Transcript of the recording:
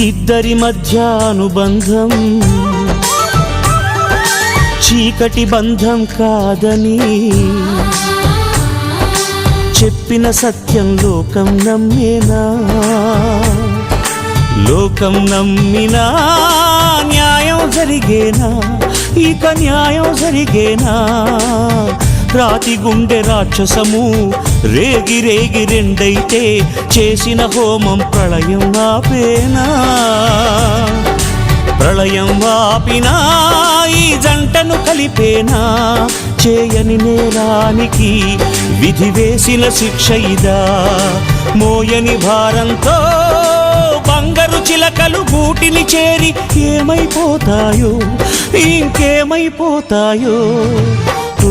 ఇద్దరి మధ్య అనుబంధం చీకటి బంధం కాదని చెప్పిన సత్యం లోకం నమ్మేనా? లోకం నమ్మినా న్యాయం జరిగేనా? ఇక న్యాయం జరిగేనా? రాతి గుండె రాక్షసము రేగి రేగి రెండైతే చేసిన హోమం ప్రళయం ఆపేనా? ప్రళయం ఆపినా ఈ జంటను కలిపేనా? చేయని నేరానికి విధి వేసిన శిక్ష ఇదా? మోయని భారంతో బంగారు చిలకలు గూటిని చేరి ఏమైపోతాయో ఇంకేమైపోతాయో. ఓ